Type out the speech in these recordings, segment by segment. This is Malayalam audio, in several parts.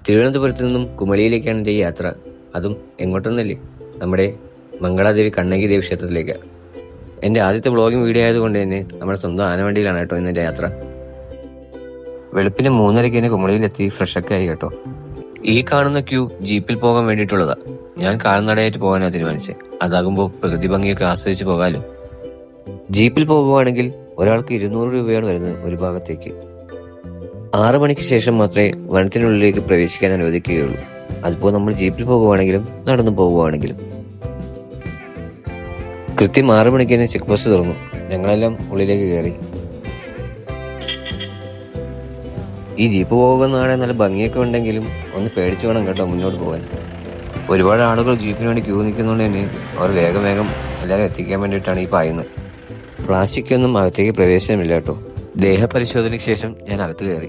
തിരുവനന്തപുരത്ത് നിന്നും കുമളിയിലേക്കാണ് എൻ്റെ ഈ യാത്ര. അതും എങ്ങോട്ടൊന്നല്ലേ, നമ്മുടെ മംഗളാദേവി കണ്ണകി ദേവി ക്ഷേത്രത്തിലേക്ക്. എൻ്റെ ആദ്യത്തെ വ്ളോഗിങ് വീഡിയോ ആയതുകൊണ്ട് തന്നെ നമ്മുടെ സ്വന്തം ആനവണ്ടിയിലാണ് കേട്ടോ ഇന്നെൻ്റെ യാത്ര. വെളുപ്പിന് 3:30 തന്നെ കുമളിയിലെത്തി ഫ്രഷൊക്കെ ആയി കേട്ടോ. ഈ കാണുന്ന ക്യൂ ജീപ്പിൽ പോകാൻ വേണ്ടിയിട്ടുള്ളതാ. ഞാൻ കാൽനടയായിട്ട് പോകാനാണ് തീരുമാനിച്ചത്. അതാകുമ്പോൾ പ്രകൃതി ഭംഗിയൊക്കെ ആസ്വദിച്ച് പോകാമല്ലോ. ജീപ്പിൽ പോകുവാണെങ്കിൽ ഒരാൾക്ക് 200 രൂപയാണ് വരുന്നത് ഒരു ഭാഗത്തേക്ക്. 6 മണിക്ക് ശേഷം മാത്രമേ വനത്തിനുള്ളിലേക്ക് പ്രവേശിക്കാൻ അനുവദിക്കുകയുള്ളൂ. അതിപ്പോൾ നമ്മൾ ജീപ്പിൽ പോകുവാണെങ്കിലും നടന്നു പോകുവാണെങ്കിലും. കൃത്യം 6 മണിക്ക് തന്നെ ചെക്ക് പോസ്റ്റ് തുറന്നു. ഞങ്ങളെല്ലാം ഉള്ളിലേക്ക് കയറി. ഈ ജീപ്പ് പോകുന്നതാണ് നല്ല ഭംഗിയൊക്കെ ഉണ്ടെങ്കിലും ഒന്ന് പേടിച്ചു വേണം കേട്ടോ മുന്നോട്ട് പോകാൻ. ഒരുപാട് ആളുകൾ ജീപ്പിന് വേണ്ടി ക്യൂ നിൽക്കുന്നതുകൊണ്ട് തന്നെ അവർ വേഗം എല്ലാവരും എത്തിക്കാൻ വേണ്ടിയിട്ടാണ് ഈ പായുന്നത്. പ്ലാസ്റ്റിക് ഒന്നും അകത്തേക്ക് പ്രവേശനമില്ല കേട്ടോ. ദേഹപരിശോധനയ്ക്ക് ശേഷം ഞാൻ അകത്ത് കയറി.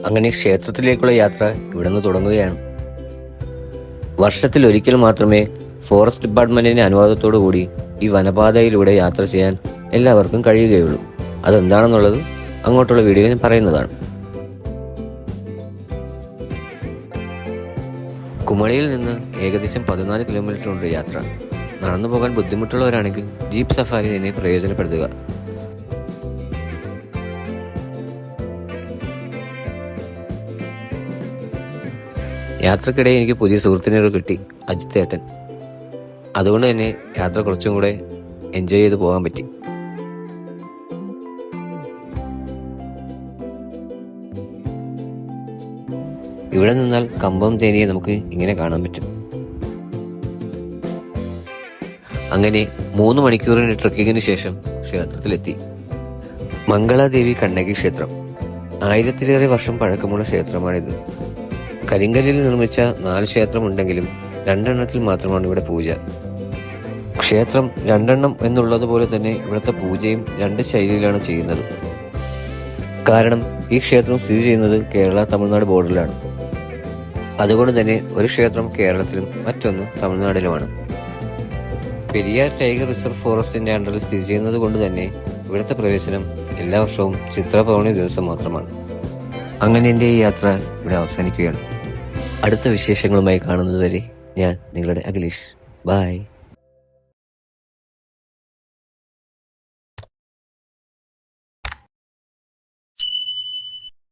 അങ്ങനെ ക്ഷേത്രത്തിലേക്കുള്ള യാത്ര ഇവിടെ നിന്ന് തുടങ്ങുകയാണ്. വർഷത്തിൽ ഒരിക്കൽ മാത്രമേ ഫോറസ്റ്റ് ഡിപ്പാർട്ട്മെന്റിന്റെ അനുവാദത്തോടു കൂടി ഈ വനപാതയിലൂടെ യാത്ര ചെയ്യാൻ എല്ലാവർക്കും കഴിയുകയുള്ളൂ. അതെന്താണെന്നുള്ളത് അങ്ങോട്ടുള്ള വീഡിയോയിൽ ഞാൻ പറയുന്നതാണ്. കുമളിയിൽ നിന്ന് ഏകദേശം 14 കിലോമീറ്റർ ഉണ്ട് യാത്ര. നടന്നു പോകാൻ ബുദ്ധിമുട്ടുള്ളവരാണെങ്കിൽ ജീപ്പ് സഫാരി തന്നെ പ്രയോജനപ്പെടുത്തുക. യാത്രക്കിടെ എനിക്ക് പുതിയ സുഹൃത്തിനെ കിട്ടി, അജിത് ഏട്ടൻ. അതുകൊണ്ട് തന്നെ യാത്ര കുറച്ചും കൂടെ എൻജോയ് ചെയ്ത് പോകാൻ പറ്റി. ഇവിടെ നിന്നാൽ കമ്പം തേനിയെ നമുക്ക് ഇങ്ങനെ കാണാൻ പറ്റും. അങ്ങനെ 3 മണിക്കൂറിന്റെ ട്രക്കിങ്ങിന് ശേഷം ക്ഷേത്രത്തിലെത്തി. മംഗളാദേവി കണ്ണകി ക്ഷേത്രം 1000-ലേറെ വർഷം പഴക്കമുള്ള ക്ഷേത്രമാണിത്. കരിങ്കല്ലിൽ നിർമ്മിച്ച 4 ക്ഷേത്രമുണ്ടെങ്കിലും 2 എണ്ണത്തിൽ മാത്രമാണ് ഇവിടെ പൂജ. ക്ഷേത്രം 2 എണ്ണം എന്നുള്ളതുപോലെ തന്നെ ഇവിടുത്തെ പൂജയും 2 ശൈലിയിലാണ് ചെയ്യുന്നത്. കാരണം ഈ ക്ഷേത്രം സ്ഥിതി ചെയ്യുന്നത് കേരള-തമിഴ്നാട് ബോർഡറിലാണ്. അതുകൊണ്ട് തന്നെ ഒരു ക്ഷേത്രം കേരളത്തിലും മറ്റൊന്ന് തമിഴ്നാട്ടിലുമാണ്. പെരിയാർ ടൈഗർ റിസർവ് ഫോറസ്റ്റിന്റെ അണ്ടറിൽ സ്ഥിതി ചെയ്യുന്നത് കൊണ്ട് തന്നെ ഇവിടുത്തെ പ്രവേശനം എല്ലാ വർഷവും ചിത്ര പൗർണമി ദിവസം മാത്രമാണ്. അങ്ങനെ എൻ്റെ ഈ യാത്ര ഇവിടെ അവസാനിക്കുകയാണ്. അടുത്ത വിശേഷങ്ങളുമായി കാണുന്നതുവരെ ഞാൻ നിങ്ങളുടെ അഖിലേഷ്. ബൈ.